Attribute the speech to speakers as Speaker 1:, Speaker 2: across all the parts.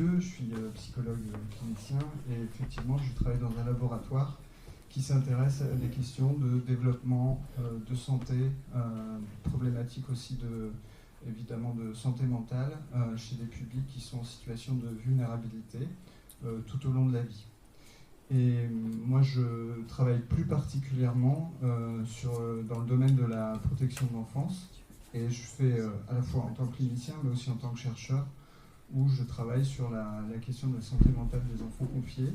Speaker 1: Mathieu, je suis psychologue clinicien et effectivement je travaille dans un laboratoire qui s'intéresse à des questions de développement, de santé, problématiques aussi évidemment de santé mentale chez des publics qui sont en situation de vulnérabilité tout au long de la vie. Et moi je travaille plus particulièrement dans le domaine de la protection de l'enfance et je fais à la fois en tant que clinicien mais aussi en tant que chercheur où je travaille sur la question de la santé mentale des enfants confiés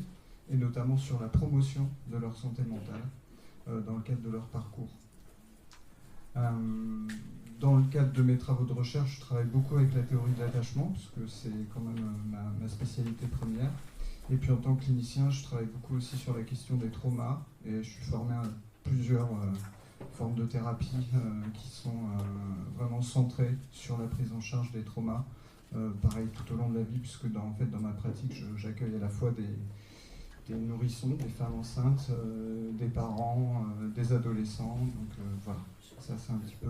Speaker 1: et notamment sur la promotion de leur santé mentale dans le cadre de leur parcours. Dans le cadre de mes travaux de recherche, je travaille beaucoup avec la théorie de l'attachement, parce que c'est quand même ma spécialité première. Et puis en tant que clinicien, je travaille beaucoup aussi sur la question des traumas, et je suis formé à plusieurs formes de thérapie qui sont vraiment centrées sur la prise en charge des traumas, pareil tout au long de la vie, puisque dans ma pratique, j'accueille à la fois des nourrissons, des femmes enceintes, des parents, des adolescents. Donc voilà, ça c'est un petit peu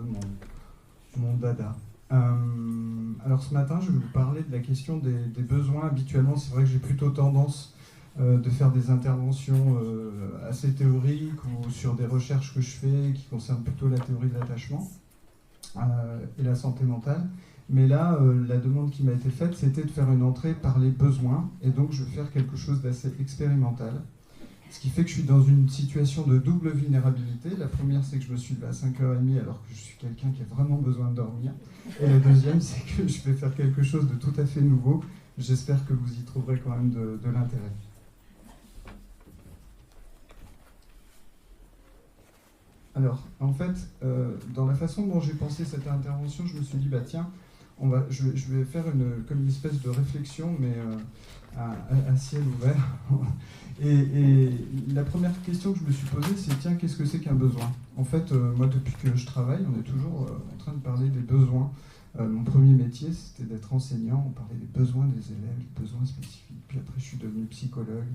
Speaker 1: mon dada. Alors ce matin, je vais vous parler de la question des besoins. Habituellement, c'est vrai que j'ai plutôt tendance de faire des interventions assez théoriques ou sur des recherches que je fais qui concernent plutôt la théorie de l'attachement et la santé mentale. Mais là, la demande qui m'a été faite, c'était de faire une entrée par les besoins. Et donc, je vais faire quelque chose d'assez expérimental. Ce qui fait que je suis dans une situation de double vulnérabilité. La première, c'est que je me suis levé à 5h30 alors que je suis quelqu'un qui a vraiment besoin de dormir. Et la deuxième, c'est que je vais faire quelque chose de tout à fait nouveau. J'espère que vous y trouverez quand même de l'intérêt. Alors, en fait, dans la façon dont j'ai pensé cette intervention, je me suis dit, bah tiens, je vais faire comme une espèce de réflexion, mais à ciel ouvert. Et la première question que je me suis posée, c'est tiens, qu'est-ce que c'est qu'un besoin ? En fait, moi, depuis que je travaille, on est toujours en train de parler des besoins. Mon premier métier, c'était d'être enseignant. On parlait des besoins des élèves, des besoins spécifiques. Puis après, je suis devenu psychologue.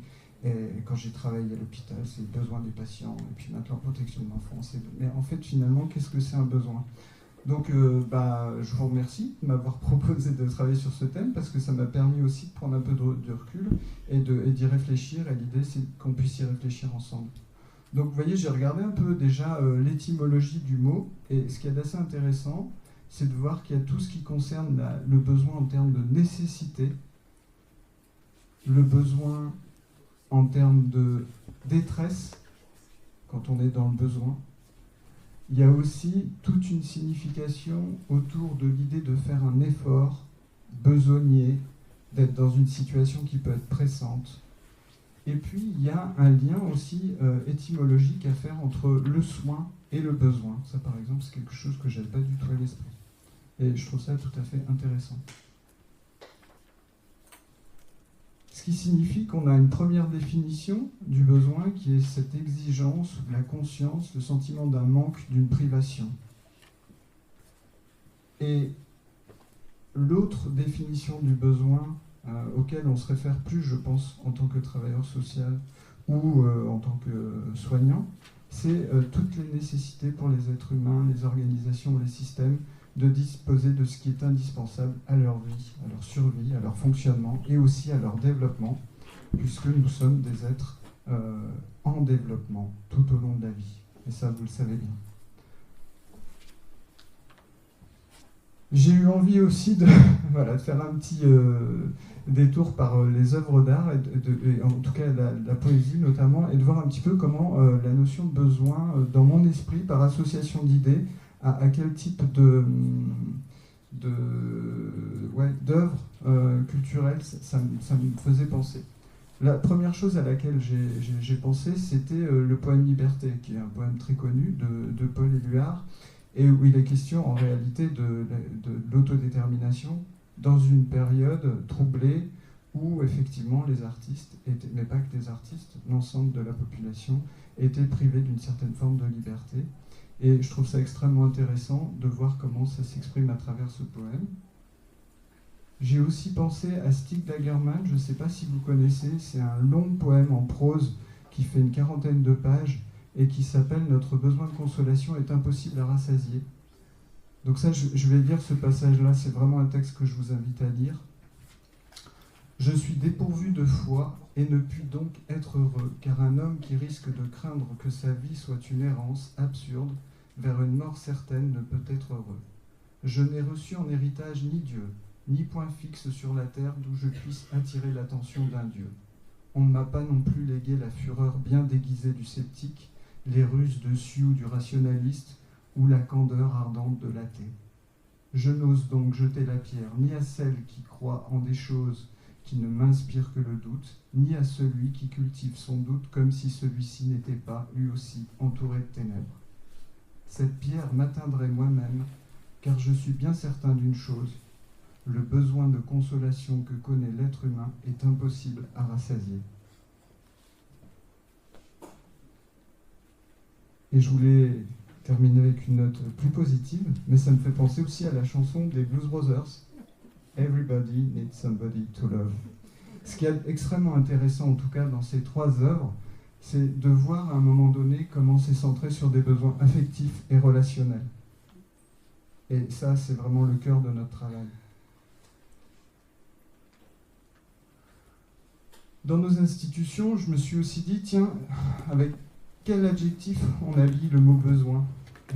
Speaker 1: Et quand j'ai travaillé à l'hôpital, c'est les besoins des patients. Et puis maintenant, protection de l'enfance. Mais en fait, finalement, qu'est-ce que c'est un besoin ? Donc, je vous remercie de m'avoir proposé de travailler sur ce thème parce que ça m'a permis aussi de prendre un peu de recul et d'y réfléchir. Et l'idée, c'est qu'on puisse y réfléchir ensemble. Donc, vous voyez, j'ai regardé un peu déjà l'étymologie du mot. Et ce qui est assez intéressant, c'est de voir qu'il y a tout ce qui concerne le besoin en termes de nécessité, le besoin en termes de détresse, quand on est dans le besoin. Il y a aussi toute une signification autour de l'idée de faire un effort besogneux, d'être dans une situation qui peut être pressante. Et puis, il y a un lien aussi étymologique à faire entre le soin et le besoin. Ça, par exemple, c'est quelque chose que je n'avais pas du tout à l'esprit. Et je trouve ça tout à fait intéressant. Ce qui signifie qu'on a une première définition du besoin qui est cette exigence, la conscience, le sentiment d'un manque, d'une privation. Et l'autre définition du besoin auquel on se réfère plus, je pense, en tant que travailleur social ou en tant que soignant, c'est toutes les nécessités pour les êtres humains, les organisations, les systèmes, de disposer de ce qui est indispensable à leur vie, à leur survie, à leur fonctionnement et aussi à leur développement, puisque nous sommes des êtres en développement tout au long de la vie. Et ça, vous le savez bien. J'ai eu envie aussi de faire un petit détour par les œuvres d'art, et en tout cas la poésie notamment, et de voir un petit peu comment la notion de besoin, dans mon esprit, par association d'idées, à quel type d'œuvre culturelle ça me faisait penser. La première chose à laquelle j'ai pensé, c'était le poème Liberté, qui est un poème très connu de Paul Éluard, et où il est question en réalité de l'autodétermination dans une période troublée où effectivement les artistes, mais pas que les artistes, l'ensemble de la population était privée d'une certaine forme de liberté. Et je trouve ça extrêmement intéressant de voir comment ça s'exprime à travers ce poème. J'ai aussi pensé à Stig Dagerman, je ne sais pas si vous connaissez, c'est un long poème en prose qui fait une 40aine de pages et qui s'appelle « Notre besoin de consolation est impossible à rassasier ». Donc ça, je vais lire ce passage-là, c'est vraiment un texte que je vous invite à lire. Je suis dépourvu de foi et ne puis donc être heureux, car un homme qui risque de craindre que sa vie soit une errance absurde vers une mort certaine ne peut être heureux. Je n'ai reçu en héritage ni Dieu, ni point fixe sur la terre d'où je puisse attirer l'attention d'un Dieu. On ne m'a pas non plus légué la fureur bien déguisée du sceptique, les ruses de Sioux du rationaliste ou la candeur ardente de l'athée. Je n'ose donc jeter la pierre ni à celle qui croit en des choses qui ne m'inspirent que le doute, ni à celui qui cultive son doute comme si celui-ci n'était pas, lui aussi, entouré de ténèbres. Cette pierre m'atteindrait moi-même, car je suis bien certain d'une chose, le besoin de consolation que connaît l'être humain est impossible à rassasier. Et je voulais terminer avec une note plus positive, mais ça me fait penser aussi à la chanson des Blues Brothers, Everybody Needs Somebody to Love. Ce qui est extrêmement intéressant, en tout cas dans ces trois œuvres, c'est de voir à un moment donné comment c'est centré sur des besoins affectifs et relationnels. Et ça, c'est vraiment le cœur de notre travail. Dans nos institutions, je me suis aussi dit, tiens, avec quel adjectif on habille le mot besoin ?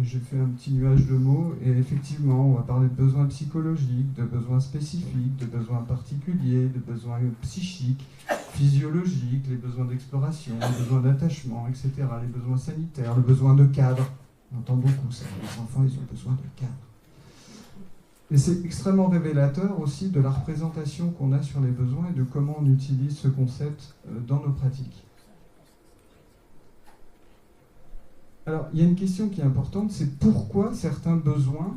Speaker 1: J'ai fait un petit nuage de mots, et effectivement, on va parler de besoins psychologiques, de besoins spécifiques, de besoins particuliers, de besoins psychiques, physiologiques, les besoins d'exploration, les besoins d'attachement, etc., les besoins sanitaires, le besoin de cadre. On entend beaucoup ça, les enfants, ils ont besoin de cadre. Et c'est extrêmement révélateur aussi de la représentation qu'on a sur les besoins et de comment on utilise ce concept dans nos pratiques. Alors, il y a une question qui est importante, c'est pourquoi certains besoins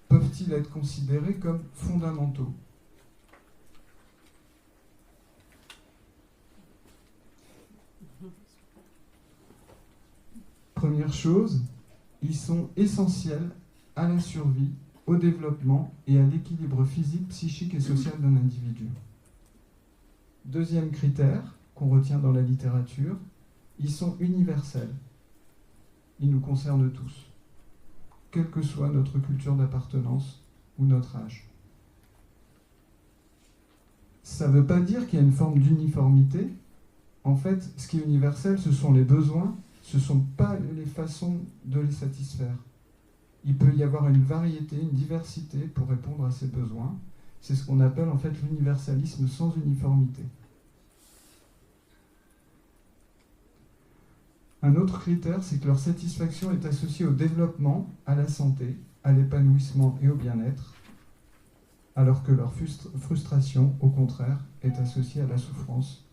Speaker 1: peuvent-ils être considérés comme fondamentaux ? Première chose, ils sont essentiels à la survie, au développement et à l'équilibre physique, psychique et social d'un individu. Deuxième critère qu'on retient dans la littérature, ils sont universels. Ils nous concernent tous, quelle que soit notre culture d'appartenance ou notre âge. Ça ne veut pas dire qu'il y a une forme d'uniformité. En fait, ce qui est universel, ce sont les besoins, ce ne sont pas les façons de les satisfaire. Il peut y avoir une variété, une diversité pour répondre à ces besoins. C'est ce qu'on appelle en fait l'universalisme sans uniformité. Un autre critère, c'est que leur satisfaction est associée au développement, à la santé, à l'épanouissement et au bien-être, alors que leur frustration, au contraire, est associée à la souffrance.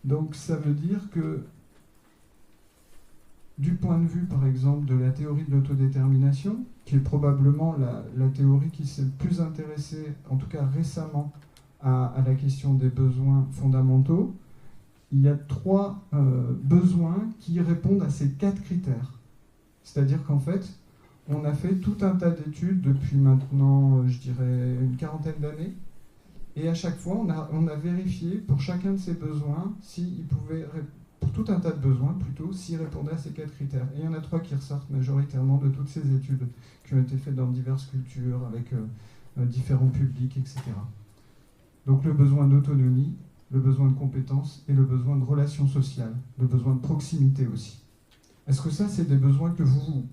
Speaker 1: Donc ça veut dire que, du point de vue, par exemple, de la théorie de l'autodétermination, qui est probablement la théorie qui s'est le plus intéressée, en tout cas récemment, à la question des besoins fondamentaux, il y a trois besoins qui répondent à ces quatre critères. C'est-à-dire qu'en fait, on a fait tout un tas d'études depuis maintenant, je dirais, une quarantaine d'années, et à chaque fois, on a vérifié pour chacun de ces besoins s'il pouvait pour tout un tas de besoins, plutôt, s'ils répondaient à ces quatre critères. Et il y en a trois qui ressortent majoritairement de toutes ces études qui ont été faites dans diverses cultures, avec différents publics, etc. Donc le besoin d'autonomie, le besoin de compétence et le besoin de relations sociales, le besoin de proximité aussi. Est-ce que ça, c'est des besoins que vous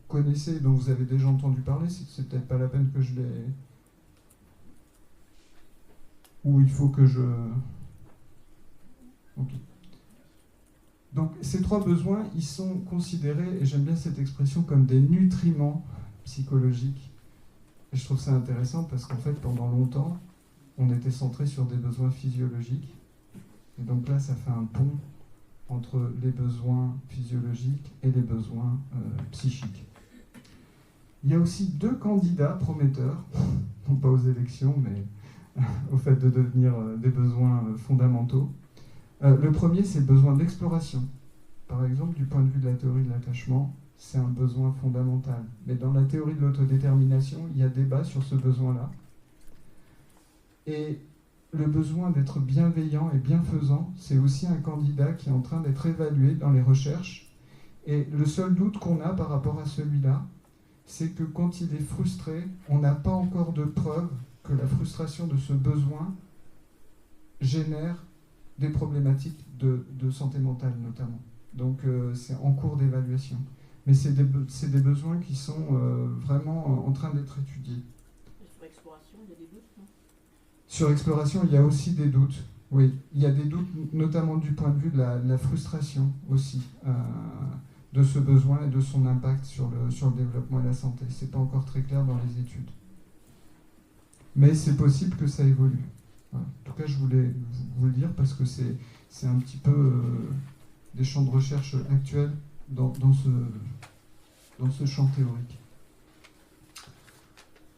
Speaker 1: connaissez, dont vous avez déjà entendu parler ? C'est peut-être pas la peine que je les... Ou il faut que je... Ok. Donc ces trois besoins, ils sont considérés, et j'aime bien cette expression, comme des nutriments psychologiques. Et je trouve ça intéressant parce qu'en fait, pendant longtemps, on était centré sur des besoins physiologiques. Et donc là, ça fait un pont entre les besoins physiologiques et les besoins psychiques. Il y a aussi deux candidats prometteurs, non pas aux élections, mais au fait de devenir des besoins fondamentaux. Le premier, c'est le besoin d'exploration. Par exemple, du point de vue de la théorie de l'attachement, c'est un besoin fondamental. Mais dans la théorie de l'autodétermination, il y a débat sur ce besoin-là. Et le besoin d'être bienveillant et bienfaisant, c'est aussi un candidat qui est en train d'être évalué dans les recherches. Et le seul doute qu'on a par rapport à celui-là, c'est que quand il est frustré, on n'a pas encore de preuve que la frustration de ce besoin génère des problématiques de santé mentale notamment. Donc c'est en cours d'évaluation. Mais c'est des besoins qui sont vraiment en train d'être étudiés.
Speaker 2: Et sur exploration, il y a des doutes, non ?
Speaker 1: Sur exploration, il y a aussi des doutes. Oui, il y a des doutes, notamment du point de vue de la frustration aussi, de ce besoin et de son impact sur le développement et la santé. C'est pas encore très clair dans les études. Mais c'est possible que ça évolue. Voilà. En tout cas, je voulais vous le dire parce que c'est un petit peu des champs de recherche actuels dans ce champ théorique.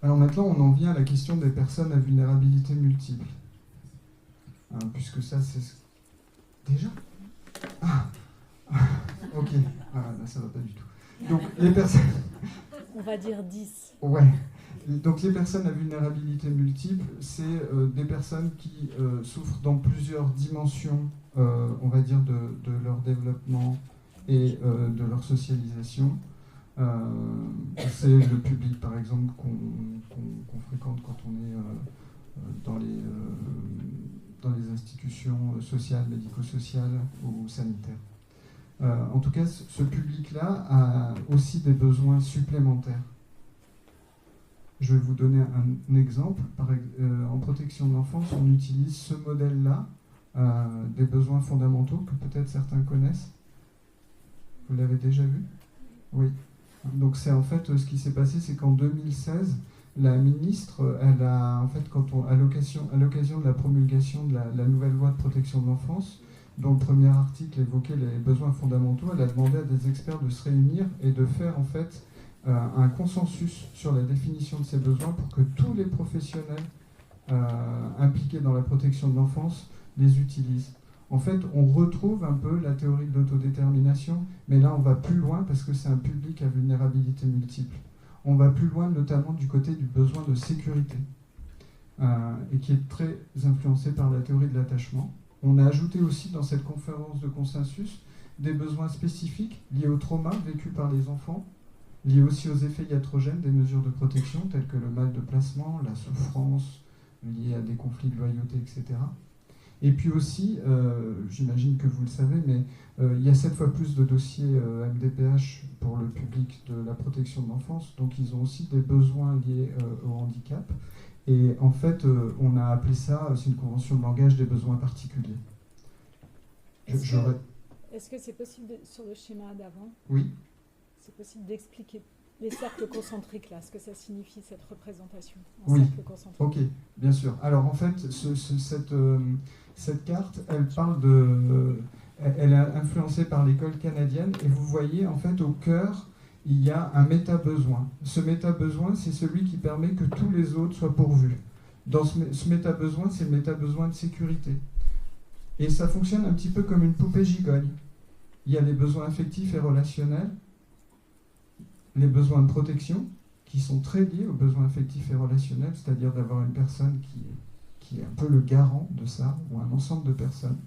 Speaker 1: Alors maintenant, on en vient à la question des personnes à vulnérabilité multiple. Puisque ça, c'est... Déjà ? Ah ok. Ah, là, ça va pas du tout. Donc, les personnes...
Speaker 3: On va dire 10.
Speaker 1: Ouais. Donc, les personnes à vulnérabilité multiple, c'est des personnes qui souffrent dans plusieurs dimensions, on va dire, de leur développement et de leur socialisation. C'est le public, par exemple, qu'on fréquente quand on est dans les institutions sociales, médico-sociales ou sanitaires. En tout cas, ce public-là a aussi des besoins supplémentaires. Je vais vous donner un exemple. En protection de l'enfance, on utilise ce modèle-là, des besoins fondamentaux, que peut-être certains connaissent. Vous l'avez déjà vu ? Oui. Donc c'est en fait ce qui s'est passé, c'est qu'en 2016, la ministre, elle a en fait, à l'occasion de la promulgation de la nouvelle loi de protection de l'enfance, dont le premier article évoquait les besoins fondamentaux, elle a demandé à des experts de se réunir et de faire en fait un consensus sur la définition de ces besoins pour que tous les professionnels impliqués dans la protection de l'enfance les utilisent. En fait, on retrouve un peu la théorie de l'autodétermination, mais là on va plus loin parce que c'est un public à vulnérabilité multiple. On va plus loin notamment du côté du besoin de sécurité, et qui est très influencé par la théorie de l'attachement. On a ajouté aussi dans cette conférence de consensus des besoins spécifiques liés au trauma vécu par les enfants, liés aussi aux effets iatrogènes des mesures de protection telles que le mal de placement, la souffrance liée à des conflits de loyauté, etc. Et puis aussi, j'imagine que vous le savez, mais il y a 7 fois plus de dossiers MDPH pour le public de la protection de l'enfance, donc ils ont aussi des besoins liés au handicap. Et en fait, on a appelé ça, c'est une convention de langage des besoins particuliers.
Speaker 3: Est-ce que c'est possible, sur le schéma d'avant,
Speaker 1: oui,
Speaker 3: c'est possible d'expliquer les cercles concentriques, là, ce que ça signifie, cette représentation en
Speaker 1: oui,
Speaker 3: cercle concentrique?
Speaker 1: Ok, bien sûr. Alors en fait, cette carte, elle parle elle est influencée par l'école canadienne, et vous voyez, en fait, au cœur, il y a un méta-besoin. Ce méta-besoin, c'est celui qui permet que tous les autres soient pourvus. Dans ce méta-besoin, c'est le méta-besoin de sécurité. Et ça fonctionne un petit peu comme une poupée gigogne. Il y a les besoins affectifs et relationnels, les besoins de protection, qui sont très liés aux besoins affectifs et relationnels, c'est-à-dire d'avoir une personne qui est un peu le garant de ça, ou un ensemble de personnes.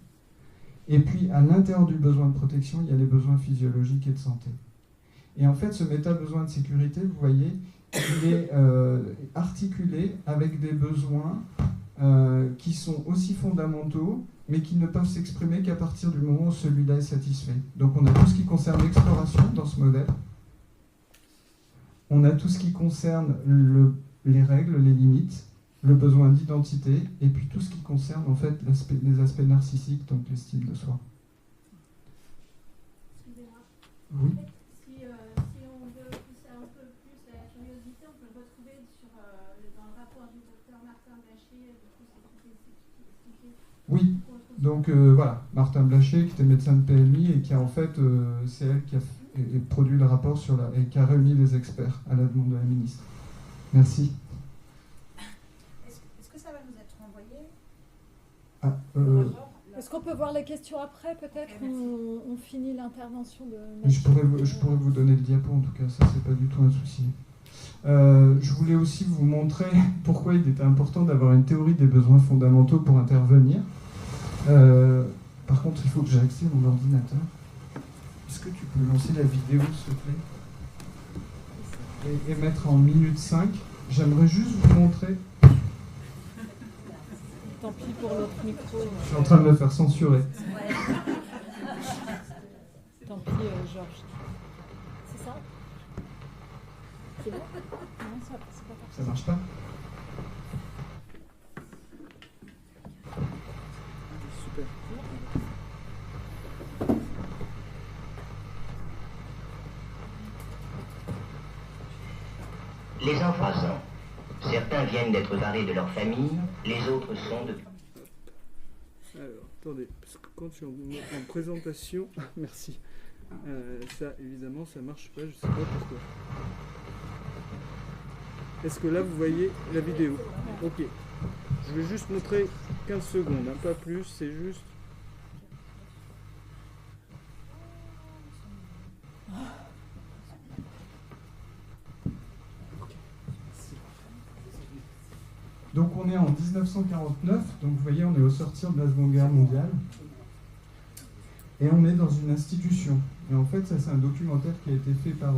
Speaker 1: Et puis, à l'intérieur du besoin de protection, il y a les besoins physiologiques et de santé. Et en fait, ce méta-besoin de sécurité, vous voyez, il est articulé avec des besoins qui sont aussi fondamentaux, mais qui ne peuvent s'exprimer qu'à partir du moment où celui-là est satisfait. Donc on a tout ce qui concerne l'exploration dans ce modèle. On a tout ce qui concerne les règles, les limites, le besoin d'identité, et puis tout ce qui concerne en fait les aspects narcissiques, donc l'estime de soi.
Speaker 4: Excusez-moi.
Speaker 1: Oui.
Speaker 4: Si on veut pousser un peu plus la curiosité, on peut le retrouver dans le rapport du docteur Martin Blachier.
Speaker 1: Oui, donc voilà, Martin Blachier, qui était médecin de PMI et qui a en fait, c'est elle qui a produit le rapport et qui a réuni les experts à la demande de la ministre. Merci.
Speaker 5: Est-ce que ça va nous être renvoyé?
Speaker 3: Est-ce qu'on peut voir les questions après, peut-être? On finit l'intervention de...
Speaker 1: Je pourrais vous donner le diapo, en tout cas, ça c'est pas du tout un souci. Je voulais aussi vous montrer pourquoi il était important d'avoir une théorie des besoins fondamentaux pour intervenir. Par contre, il faut que j'ai accès à mon ordinateur. Est-ce que tu peux lancer la vidéo, s'il te plaît? et mettre en minute 5. J'aimerais juste vous montrer.
Speaker 3: Tant pis pour l'autre micro.
Speaker 1: Je suis en train de me faire censurer.
Speaker 3: Tant pis, Georges. C'est ça? C'est bon? Non, c'est pas parfait.
Speaker 1: Ça marche pas?
Speaker 5: Super.
Speaker 6: Les enfants sont. Certains viennent d'être barrés de leur famille, les autres sont de...
Speaker 5: Alors, attendez, parce que quand je suis en présentation... Merci. Ça, évidemment, ça marche pas, je sais pas pourquoi. Est-ce que là, vous voyez la vidéo? Ok. Je vais juste montrer 15 secondes, hein, pas plus, c'est juste...
Speaker 1: Donc on est en 1949, donc vous voyez on est au sortir de la Seconde Guerre mondiale et on est dans une institution. Et en fait ça c'est un documentaire qui a été fait par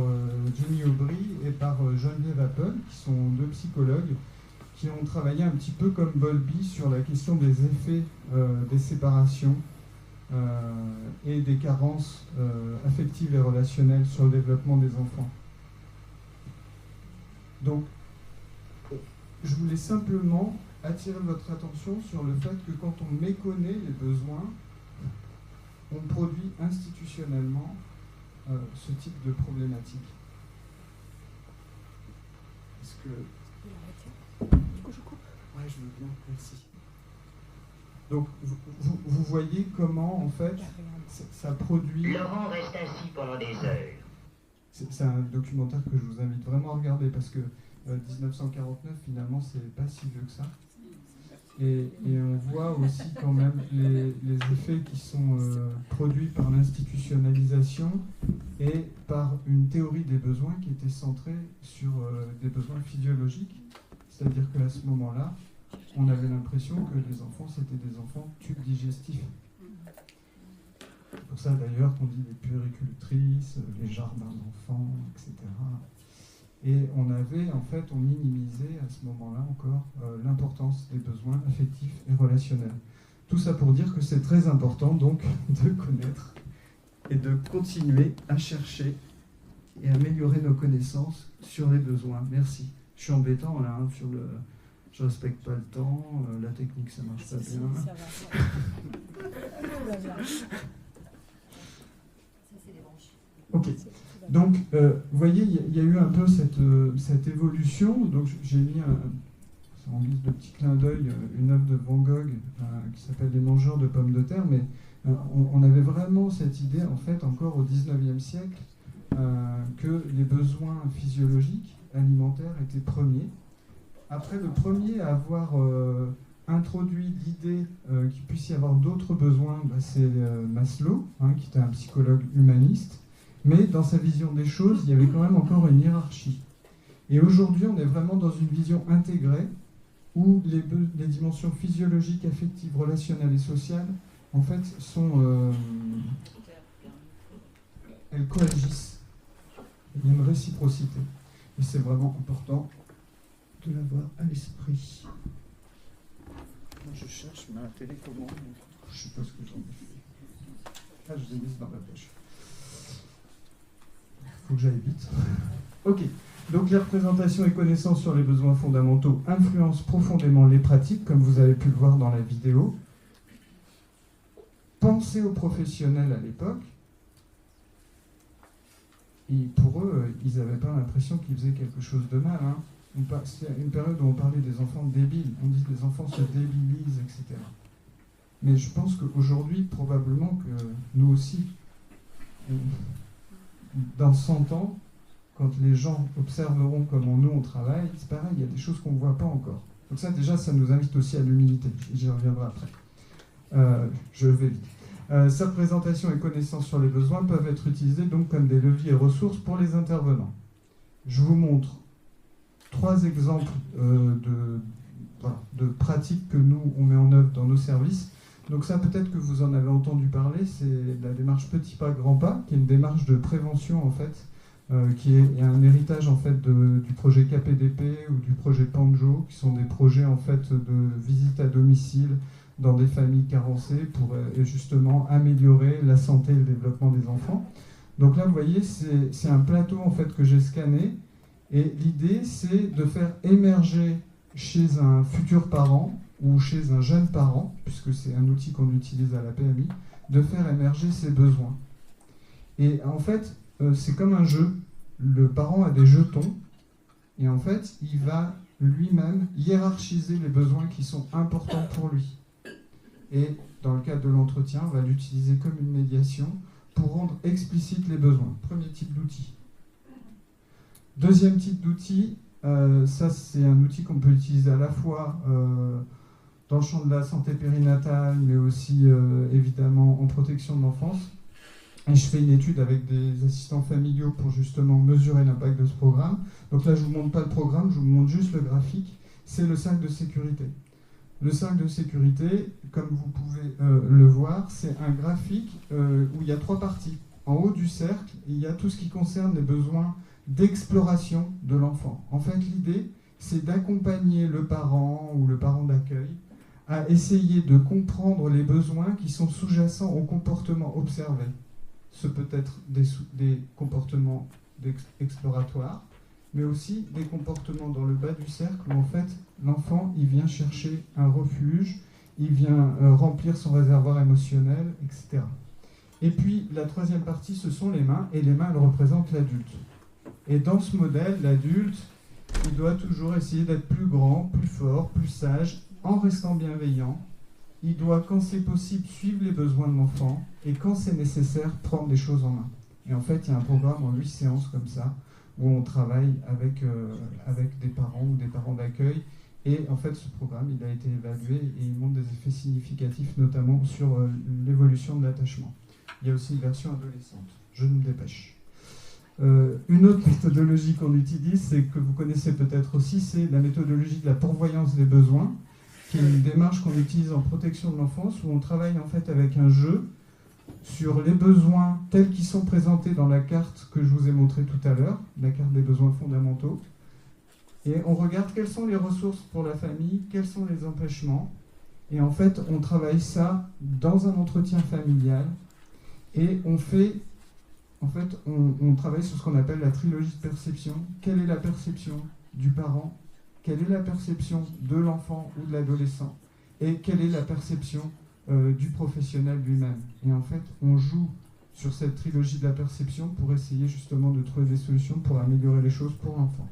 Speaker 1: Jenny Aubry et par Geneviève Apple, qui sont deux psychologues qui ont travaillé un petit peu comme Bowlby sur la question des effets des séparations et des carences affectives et relationnelles sur le développement des enfants. Donc je voulais simplement attirer votre attention sur le fait que quand on méconnaît les besoins, on produit institutionnellement ce type de problématique. Est-ce que...
Speaker 3: Du coup, je coupe.
Speaker 1: Ouais, je veux bien, merci. Donc, vous voyez comment, en fait, ça produit...
Speaker 6: Laurent reste assis pendant des heures.
Speaker 1: C'est un documentaire que je vous invite vraiment à regarder, parce que 1949, finalement, c'est pas si vieux que ça. Et on voit aussi quand même les effets qui sont produits par l'institutionnalisation et par une théorie des besoins qui était centrée sur des besoins physiologiques. C'est-à-dire qu'à ce moment-là, on avait l'impression que les enfants, c'était des enfants tubes digestifs. C'est pour ça d'ailleurs qu'on dit les puéricultrices, les jardins d'enfants, etc. Et on minimisait à ce moment-là encore l'importance des besoins affectifs et relationnels. Tout ça pour dire que c'est très important donc de connaître et de continuer à chercher et améliorer nos connaissances sur les besoins. Merci. Je suis embêtant là, hein, sur le... Je respecte pas le temps, la technique ça marche pas bien.
Speaker 3: Ça va. Tout va bien.
Speaker 1: Ok. Donc, vous voyez, il y a eu un peu cette évolution. Donc, j'ai mis, en guise de petit clin d'œil, une œuvre de Van Gogh qui s'appelle Les Mangeurs de pommes de terre. Mais on avait vraiment cette idée, en fait, encore au XIXe siècle, que les besoins physiologiques, alimentaires, étaient premiers. Après, le premier à avoir introduit l'idée qu'il puisse y avoir d'autres besoins, c'est Maslow, qui était un psychologue humaniste. Mais dans sa vision des choses, il y avait quand même encore une hiérarchie. Et aujourd'hui, on est vraiment dans une vision intégrée où les dimensions physiologiques, affectives, relationnelles et sociales, en fait, elles coagissent. Il y a une réciprocité. Et c'est vraiment important de l'avoir à l'esprit. Moi, je cherche ma télécommande. Je ne sais pas ce que j'en ai fait. Ah, je l'ai mise dans la poche. Faut que j'aille vite. Ok, donc les représentations et connaissances sur les besoins fondamentaux influencent profondément les pratiques, comme vous avez pu le voir dans la vidéo. Pensez aux professionnels à l'époque, et pour eux, ils n'avaient pas l'impression qu'ils faisaient quelque chose de mal. C'est une période où on parlait des enfants débiles, on dit que les enfants se débilisent, etc. Mais je pense qu'aujourd'hui, probablement que nous aussi, dans 100 ans, quand les gens observeront comment nous on travaille, c'est pareil, il y a des choses qu'on ne voit pas encore. Donc ça déjà, ça nous invite aussi à l'humilité. J'y reviendrai après. Je vais vite. Sa présentation et connaissances sur les besoins peuvent être utilisées donc comme des leviers et ressources pour les intervenants. Je vous montre 3 exemples de pratiques que nous, on met en œuvre dans nos services. Donc ça, peut-être que vous en avez entendu parler, c'est la démarche Petit Pas, Grand Pas, qui est une démarche de prévention, en fait, qui est un héritage en fait du projet KPDP ou du projet Panjo, qui sont des projets en fait de visite à domicile dans des familles carencées pour justement améliorer la santé et le développement des enfants. Donc là, vous voyez, c'est un plateau en fait que j'ai scanné, et l'idée, c'est de faire émerger chez un futur parent ou chez un jeune parent, puisque c'est un outil qu'on utilise à la PMI, de faire émerger ses besoins. Et en fait, c'est comme un jeu. Le parent a des jetons, et en fait, il va lui-même hiérarchiser les besoins qui sont importants pour lui. Et dans le cadre de l'entretien, on va l'utiliser comme une médiation pour rendre explicites les besoins. Premier type d'outil. Deuxième type d'outil, ça c'est un outil qu'on peut utiliser à la fois dans le champ de la santé périnatale, mais aussi évidemment en protection de l'enfance. Et je fais une étude avec des assistants familiaux pour justement mesurer l'impact de ce programme. Donc là, je ne vous montre pas le programme, je vous montre juste le graphique. C'est le cercle de sécurité. Le cercle de sécurité, comme vous pouvez le voir, c'est un graphique où il y a 3 parties. En haut du cercle, il y a tout ce qui concerne les besoins d'exploration de l'enfant. En fait, l'idée, c'est d'accompagner le parent ou le parent d'accueil à essayer de comprendre les besoins qui sont sous-jacents au comportement observé. Ce peut être des comportements exploratoires, mais aussi des comportements dans le bas du cercle où en fait l'enfant il vient chercher un refuge, il vient remplir son réservoir émotionnel, etc. Et puis la troisième partie, ce sont les mains, et les mains elles représentent l'adulte. Et dans ce modèle, l'adulte, il doit toujours essayer d'être plus grand, plus fort, plus sage, en restant bienveillant. Il doit, quand c'est possible, suivre les besoins de l'enfant, et quand c'est nécessaire, prendre les choses en main. Et en fait, il y a un programme en 8 séances comme ça, où on travaille avec des parents ou des parents d'accueil. Et en fait, ce programme, il a été évalué et il montre des effets significatifs, notamment sur l'évolution de l'attachement. Il y a aussi une version adolescente. Je me dépêche. Une autre méthodologie qu'on utilise, c'est que vous connaissez peut-être aussi, c'est la méthodologie de la pourvoyance des besoins, qui est une démarche qu'on utilise en protection de l'enfance, où on travaille en fait avec un jeu sur les besoins tels qu'ils sont présentés dans la carte que je vous ai montrée tout à l'heure, la carte des besoins fondamentaux. Et on regarde quelles sont les ressources pour la famille, quels sont les empêchements. Et en fait, on travaille ça dans un entretien familial. Et on travaille sur ce qu'on appelle la trilogie de perception. Quelle est la perception du parent? Quelle est la perception de l'enfant ou de l'adolescent? Et quelle est la perception du professionnel lui-même? Et en fait, on joue sur cette trilogie de la perception pour essayer justement de trouver des solutions pour améliorer les choses pour l'enfant.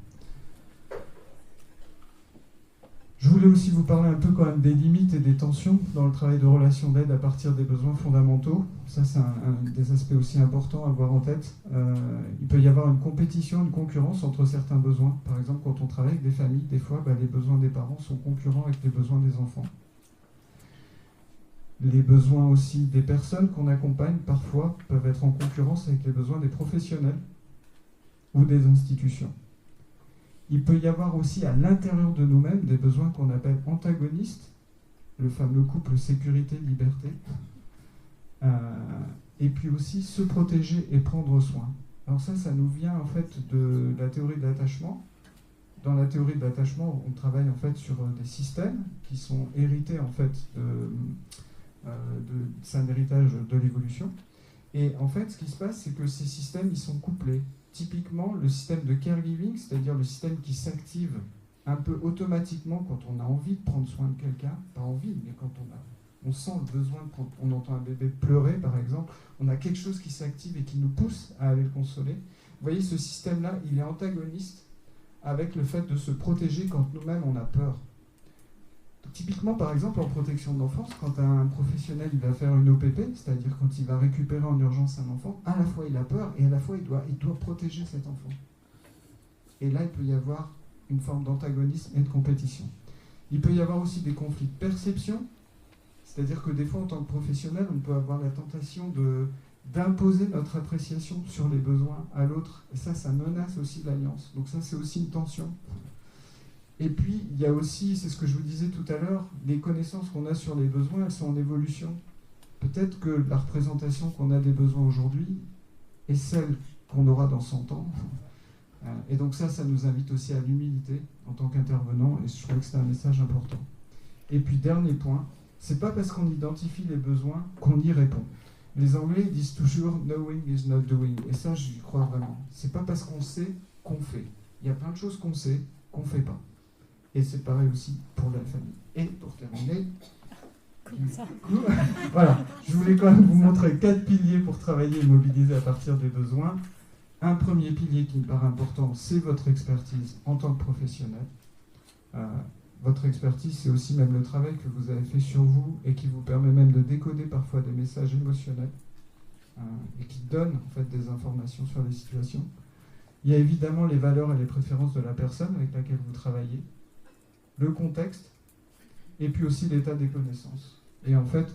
Speaker 1: Je voulais aussi vous parler un peu quand même des limites et des tensions dans le travail de relation d'aide à partir des besoins fondamentaux. Ça, c'est un des aspects aussi importants à avoir en tête. Il peut y avoir une compétition, une concurrence entre certains besoins. Par exemple, quand on travaille avec des familles, des fois, les besoins des parents sont concurrents avec les besoins des enfants. Les besoins aussi des personnes qu'on accompagne, parfois, peuvent être en concurrence avec les besoins des professionnels ou des institutions. Il peut y avoir aussi à l'intérieur de nous-mêmes des besoins qu'on appelle antagonistes, le fameux couple sécurité-liberté, et puis aussi se protéger et prendre soin. Alors ça nous vient en fait de la théorie de l'attachement. Dans la théorie de l'attachement, on travaille en fait sur des systèmes qui sont hérités en fait c'est un héritage de l'évolution. Et en fait, ce qui se passe, c'est que ces systèmes, ils sont couplés. Typiquement, le système de caregiving, c'est-à-dire le système qui s'active un peu automatiquement quand on a envie de prendre soin de quelqu'un, pas envie, mais quand on sent le besoin de prendre, on entend un bébé pleurer par exemple, on a quelque chose qui s'active et qui nous pousse à aller le consoler. Vous voyez, ce système-là, il est antagoniste avec le fait de se protéger quand nous-mêmes on a peur. Typiquement, par exemple, en protection de l'enfance, quand un professionnel il va faire une OPP, c'est-à-dire quand il va récupérer en urgence un enfant, à la fois il a peur et à la fois il doit protéger cet enfant. Et là, il peut y avoir une forme d'antagonisme et de compétition. Il peut y avoir aussi des conflits de perception, c'est-à-dire que des fois, en tant que professionnel, on peut avoir la tentation d'imposer notre appréciation sur les besoins à l'autre, et ça menace aussi l'alliance. Donc ça, c'est aussi une tension. Et puis, il y a aussi, c'est ce que je vous disais tout à l'heure, les connaissances qu'on a sur les besoins, elles sont en évolution. Peut-être que la représentation qu'on a des besoins aujourd'hui est celle qu'on aura dans 100 ans. Et donc ça nous invite aussi à l'humilité en tant qu'intervenant, et je trouve que c'est un message important. Et puis dernier point, c'est pas parce qu'on identifie les besoins qu'on y répond. Les Anglais disent toujours « knowing is not doing », et ça j'y crois vraiment. C'est pas parce qu'on sait qu'on fait. Il y a plein de choses qu'on sait, qu'on fait pas. Et c'est pareil aussi pour la famille. Et pour terminer, voilà, je voulais quand même vous montrer 4 piliers pour travailler et mobiliser à partir des besoins. Un premier pilier qui me paraît important, c'est votre expertise en tant que professionnel. Votre expertise, c'est aussi même le travail que vous avez fait sur vous et qui vous permet même de décoder parfois des messages émotionnels et qui donne en fait des informations sur les situations. Il y a évidemment les valeurs et les préférences de la personne avec laquelle vous travaillez, le contexte et puis aussi l'état des connaissances. Et en fait,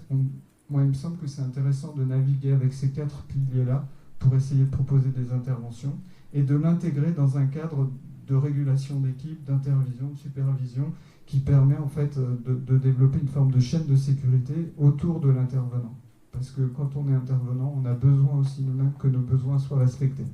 Speaker 1: moi il me semble que c'est intéressant de naviguer avec ces 4 piliers-là pour essayer de proposer des interventions et de l'intégrer dans un cadre de régulation d'équipe, d'intervision, de supervision, qui permet en fait de développer une forme de chaîne de sécurité autour de l'intervenant. Parce que quand on est intervenant, on a besoin aussi nous-mêmes que nos besoins soient respectés.